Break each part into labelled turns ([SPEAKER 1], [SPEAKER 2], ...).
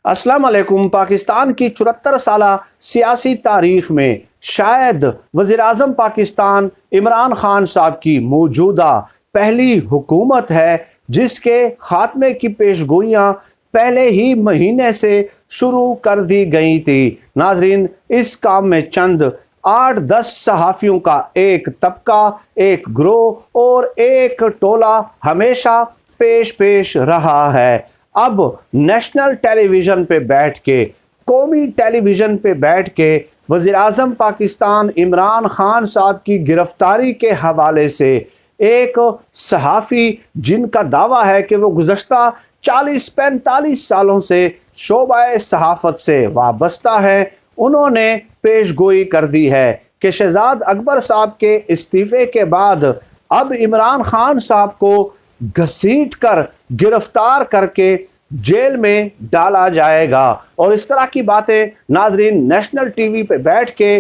[SPEAKER 1] अस्सलाम वालेकुम। पाकिस्तान की 74 साला सियासी तारीख में शायद वज़ीर आज़म पाकिस्तान इमरान खान साहब की मौजूदा पहली हुकूमत है जिसके खात्मे की पेशगोइयाँ पहले ही महीने से शुरू कर दी गई थी। नाजरीन, इस काम में चंद 8-10 सहाफ़ियों का एक तबका, एक ग्रोह और एक टोला हमेशा पेश रहा है। अब नेशनल टेलीविज़न पे बैठ के, कौमी टेलीविज़न पे बैठ के वज़ीर आज़म पाकिस्तान इमरान खान साहब की गिरफ्तारी के हवाले से एक सहाफ़ी जिनका दावा है कि वो गुज़श्ता 40-45 सालों से शोबा सहाफ़त से वाबस्ता है, उन्होंने पेशगोई कर दी है कि शहजाद अकबर साहब के इस्तीफ़े के बाद अब इमरान खान साहब को घसीट कर गिरफ्तार करके जेल में डाला जाएगा। और इस तरह की बातें नाजरीन नेशनल टीवी पे बैठ के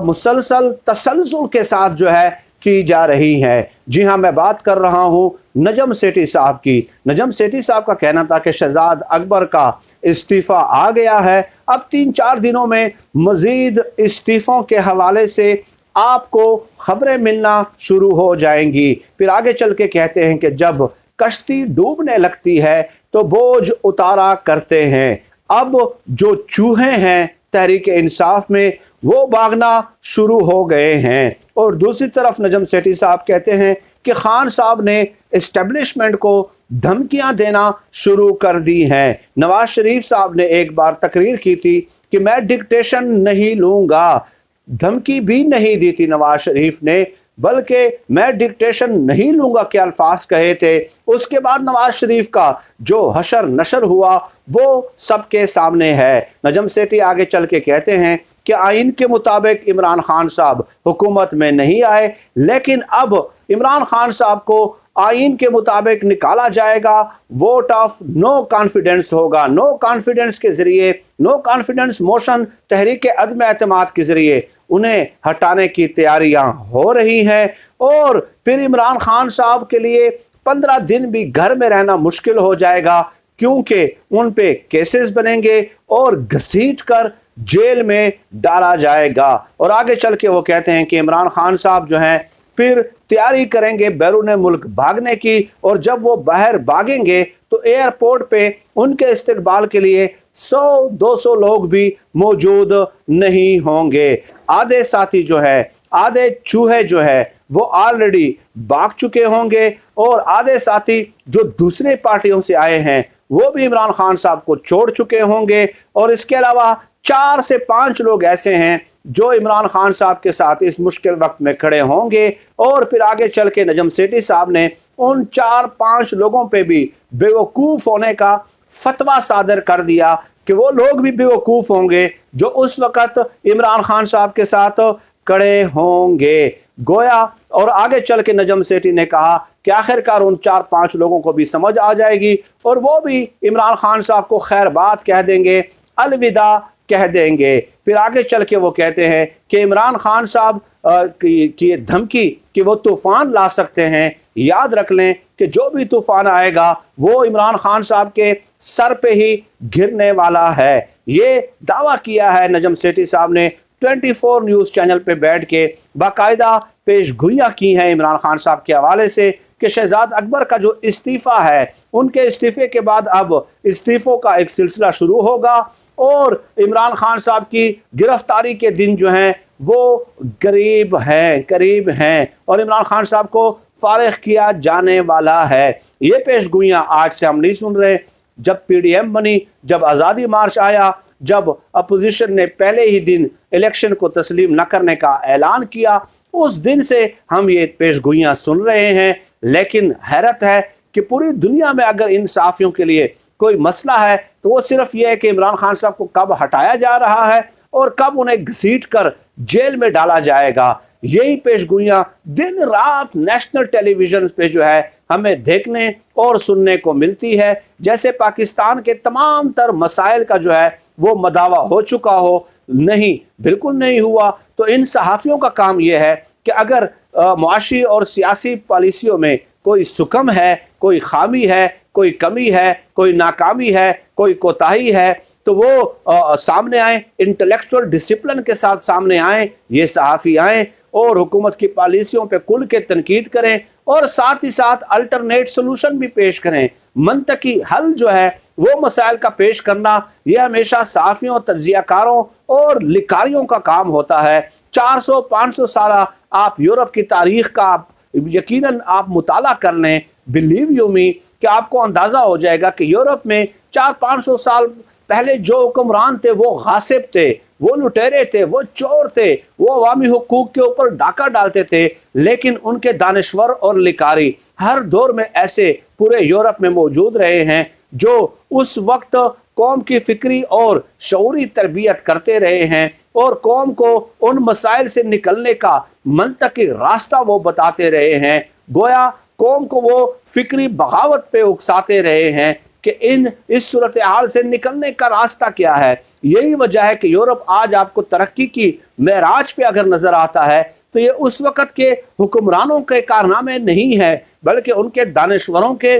[SPEAKER 1] मुसलसल तसलसल के साथ जो है की जा रही हैं। जी हाँ, मैं बात कर रहा हूँ नजम सेठी साहब की। नजम सेठी साहब का कहना था कि शहजाद अकबर का इस्तीफ़ा आ गया है, अब 3-4 दिनों में मज़ीद इस्तीफ़ों के हवाले से आपको खबरें मिलना शुरू हो जाएंगी। फिर आगे चल के कहते हैं कि जब कश्ती डूबने लगती है तो बोझ उतारा करते हैं। अब जो चूहे हैं तहरीक इंसाफ में वो भागना शुरू हो गए हैं। और दूसरी तरफ नजम सेठी साहब कहते हैं कि खान साहब ने इस्टेब्लिशमेंट को धमकियां देना शुरू कर दी हैं। नवाज शरीफ साहब ने एक बार तकरीर की थी कि मैं डिक्टेशन नहीं लूंगा, धमकी भी नहीं दी थी नवाज शरीफ ने, बल्कि मैं डिक्टेशन नहीं लूंगा के अल्फाज कहे थे। उसके बाद नवाज शरीफ का जो हशर नशर हुआ वो सबके सामने है। नजम सेठी आगे चल के कहते हैं कि आइन के मुताबिक इमरान खान साहब हुकूमत में नहीं आए, लेकिन अब इमरान खान साहब को आइन के मुताबिक निकाला जाएगा। वोट ऑफ नो कॉन्फिडेंस होगा। नो कॉन्फिडेंस के जरिए, नो कॉन्फिडेंस मोशन तहरीक अदम एतमाद के जरिए उन्हें हटाने की तैयारियां हो रही हैं। और फिर इमरान खान साहब के लिए 15 दिन भी घर में रहना मुश्किल हो जाएगा, क्योंकि उन पे केसेस बनेंगे और घसीट कर जेल में डाला जाएगा। और आगे चल के वो कहते हैं कि इमरान खान साहब जो हैं फिर तैयारी करेंगे बैरून मुल्क भागने की, और जब वो बाहर भागेंगे तो एयरपोर्ट पे उनके इस्तकबाल के लिए 100-200 लोग भी मौजूद नहीं होंगे। आधे साथी जो है, आधे चूहे जो है वो ऑलरेडी भाग चुके होंगे, और आधे साथी जो दूसरे पार्टियों से आए हैं वो भी इमरान खान साहब को छोड़ चुके होंगे। और इसके अलावा 4 से 5 लोग ऐसे हैं जो इमरान खान साहब के साथ इस मुश्किल वक्त में खड़े होंगे। और फिर आगे चल के नजम सेठी साहब ने उन 4-5 लोगों पे भी बेवकूफ़ होने का फतवा सादर कर दिया कि वो लोग भी बेवकूफ़ होंगे जो उस वक़्त इमरान खान साहब के साथ खड़े होंगे गोया। और आगे चल के नजम सेठी ने कहा कि आखिरकार उन 4-5 लोगों को भी समझ आ जाएगी और वो भी इमरान खान साहब को खैर बात कह देंगे, अलविदा कह देंगे। फिर आगे चल के वो कहते हैं कि इमरान खान साहब की धमकी कि वो तूफ़ान ला सकते हैं, याद रख लें कि जो भी तूफ़ान आएगा वो इमरान खान साहब के सर पे ही गिरने वाला है। ये दावा किया है नजम सेठी साहब ने 24 न्यूज़ चैनल पे बैठ के, बाकायदा पेशगोइयाँ की हैं इमरान खान साहब के हवाले से कि शहजाद अकबर का जो इस्तीफ़ा है, उनके इस्तीफ़े के बाद अब इस्तीफ़ों का एक सिलसिला शुरू होगा और इमरान खान साहब की गिरफ्तारी के दिन जो हैं वो करीब हैं और इमरान खान साहब को फारिग किया जाने वाला है। ये पेशगोइयाँ आज से हम नहीं सुन रहे। जब PDM बनी, जब आज़ादी मार्च आया, जब अपोजिशन ने पहले ही दिन इलेक्शन को तस्लीम न करने का ऐलान किया, उस दिन से हम ये पेशगोइयाँ सुन रहे हैं। लेकिन हैरत है कि पूरी दुनिया में अगर इन सहाफ़ियों के लिए कोई मसला है तो वो सिर्फ ये है कि इमरान खान साहब को कब हटाया जा रहा है और कब उन्हें घसीट कर जेल में डाला जाएगा। यही पेशगोइयाँ दिन रात नेशनल टेलीविज़न पे जो है हमें देखने और सुनने को मिलती है, जैसे पाकिस्तान के तमाम तर मसाइल का जो है वो मदावा हो चुका हो। नहीं, बिल्कुल नहीं हुआ। तो इन सहाफ़ियों का काम यह है कि अगर मुआशी और सियासी पॉलिसियों में कोई सुकम है, कोई खामी है, कोई कमी है, कोई नाकामी है, कोई कोताही है, तो वो सामने आए, इंटेलेक्चुअल डिसिप्लिन के साथ सामने आए, ये सहाफ़ी आए और हुकूमत की पॉलिसियों पे खुल के तनकीद करें और साथ ही साथ अल्टरनेट सोल्यूशन भी पेश करें। मंतकी हल जो है वो मसाइल का पेश करना, यह हमेशा सहाफ़ियों, तज्ज़ियाकारों और लिकारियों का काम होता है। 400-500 साल आप यूरोप की तारीख़ का यकीनन आप मुताला कर लें, बिलीव यू मी, कि आपको अंदाज़ा हो जाएगा कि यूरोप में 400-500 साल पहले जो हुक्मरान थे वो गासिब थे, वो लुटेरे थे, वो चोर थे, वो अवामी हुकूक के ऊपर डाका डालते थे, लेकिन उनके दानिश्वर और लिकारी हर दौर में ऐसे पूरे यूरोप में मौजूद रहे हैं जो उस वक्त कौम की फिक्री और शऊरी तरबियत करते रहे हैं और कौम को उन मसाइल से निकलने का मंतकी रास्ता वो बताते रहे हैं। गोया कौम को वो फिक्री बगावत पे उकसाते रहे हैं कि इस सूरत हाल से निकलने का रास्ता क्या है। यही वजह है कि यूरोप आज आपको तरक्की की मेराज पे अगर नजर आता है तो ये उस वक़्त के हुक्मरानों के कारनामे नहीं है, बल्कि उनके दानिश्वरों के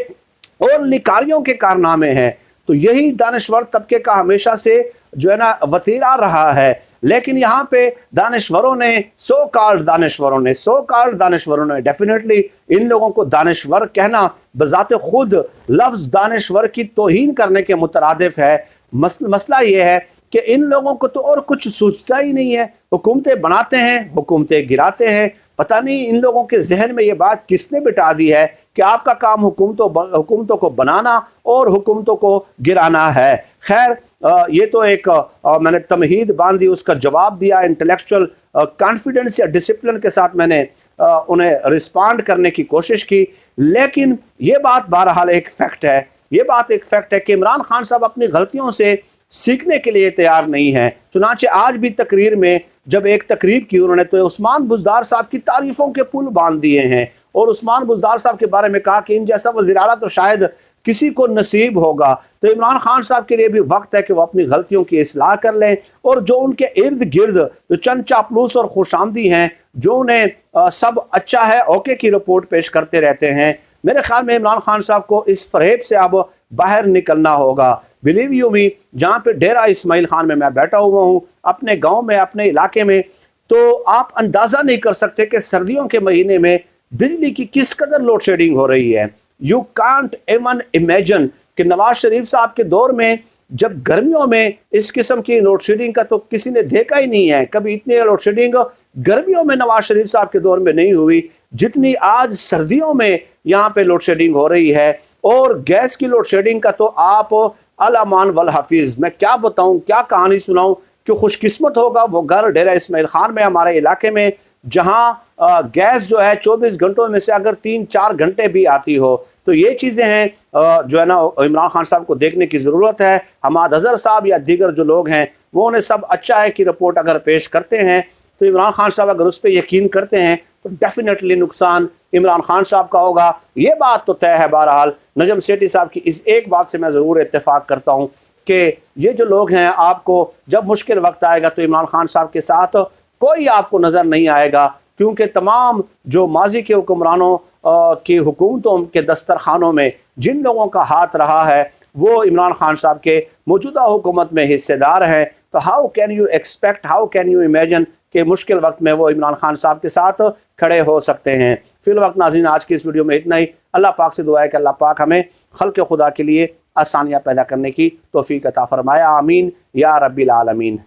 [SPEAKER 1] और लिकारियों के कारनामे हैं। तो यही दानिश्वर तबके का हमेशा से जो है ना वतीरा रहा है। लेकिन यहाँ पे दानिश्वरों ने सो कॉल्ड दानिश्वरों ने डेफिनेटली इन लोगों को दानिश्वर कहना बजाते खुद लफ्ज़ दानिश्वर की तौहीन करने के मुतरादिफ है। मसला ये है कि इन लोगों को तो और कुछ सोचता ही नहीं है, हुकूमतें बनाते हैं, हुकूमतें गिराते हैं। पता नहीं इन लोगों के जहन में ये बात किसने बिठा दी है कि आपका काम हुकूमतों को बनाना और हुकूमतों को गिराना है। खैर, ये तो एक मैंने तमहीद बांधी, उसका जवाब दिया इंटेलेक्चुअल कॉन्फिडेंस या डिसिप्लिन के साथ मैंने उन्हें रिस्पॉन्ड करने की कोशिश की। लेकिन ये बात बहरहाल एक फैक्ट है कि इमरान खान साहब अपनी गलतियों से सीखने के लिए तैयार नहीं है। चुनांचे आज भी तकरीर में जब एक तकरीर की उन्होंने तो उस्मान बुज़दार साहब की तारीफ़ों के पुल बांध दिए हैं और उस्मान बुज़दार साहब के बारे में कहा कि इन जैसा वज़ीर आला तो शायद किसी को नसीब होगा। तो इमरान खान साहब के लिए भी वक्त है कि वो अपनी गलतियों की इस्लाह कर लें और जो उनके इर्द गिर्द जो चंद चापलूस और खुशामदी हैं, जो उन्हें सब अच्छा है ओके की रिपोर्ट पेश करते रहते हैं, मेरे ख्याल में इमरान खान साहब को इस फरेब से अब बाहर निकलना होगा। बिलीव यू मी, जहाँ पे डेरा इस्माइल खान में मैं बैठा हुआ हूँ अपने गाँव में, अपने इलाके में, तो आप अंदाज़ा नहीं कर सकते कि सर्दियों के महीने में बिजली की किस कदर लोड शेडिंग हो रही है। यू कांट इवन इमेजिन कि नवाज शरीफ साहब के दौर में जब गर्मियों में इस किस्म की लोड शेडिंग का तो किसी ने देखा ही नहीं है। कभी इतनी लोड शेडिंग गर्मियों में नवाज शरीफ साहब के दौर में नहीं हुई जितनी आज सर्दियों में यहाँ पे लोड शेडिंग हो रही है। और गैस की लोड शेडिंग का तो आप अलामान वल हफीज, मैं क्या बताऊँ, क्या कहानी सुनाऊँ कि खुशकिस्मत होगा वो घर डेरा इस्माइल खान में हमारे इलाके में जहाँ गैस जो है 24 घंटों में से अगर 3-4 घंटे भी आती हो। तो ये चीज़ें हैं जो है ना इमरान खान साहब को देखने की ज़रूरत है। हमाद अज़हर साहब या दीगर जो लोग हैं वो उन्हें सब अच्छा है कि रिपोर्ट अगर पेश करते हैं तो इमरान खान साहब अगर उस पर यकीन करते हैं तो डेफिनेटली नुकसान इमरान खान साहब का होगा। ये बात तो तय है। बहरहाल नजम सेठी साहब की इस एक बात से मैं ज़रूर इत्तेफाक करता हूँ कि ये जो लोग हैं, आपको जब मुश्किल वक्त आएगा तो इमरान खान साहब के साथ कोई आपको नज़र नहीं आएगा, क्योंकि तमाम जो माजी के हुक्मरानों की हुकूमतों के दस्तरखानों में जिन लोगों का हाथ रहा है वो इमरान खान साहब के मौजूदा हुकूमत में हिस्सेदार हैं। तो how can you expect, how can you imagine कि मुश्किल वक्त में वो इमरान खान साहब के साथ खड़े हो सकते हैं। फिल वक्त नाज़रीन, आज की इस वीडियो में इतना ही। अल्लाह पाक से दुआ है कि अल्लाह पाक हमें खल्क़ खुदा के लिए आसानियाँ पैदा करने की तौफ़ीक़ अता फ़रमाया। आमीन या रब्बिल आलमीन।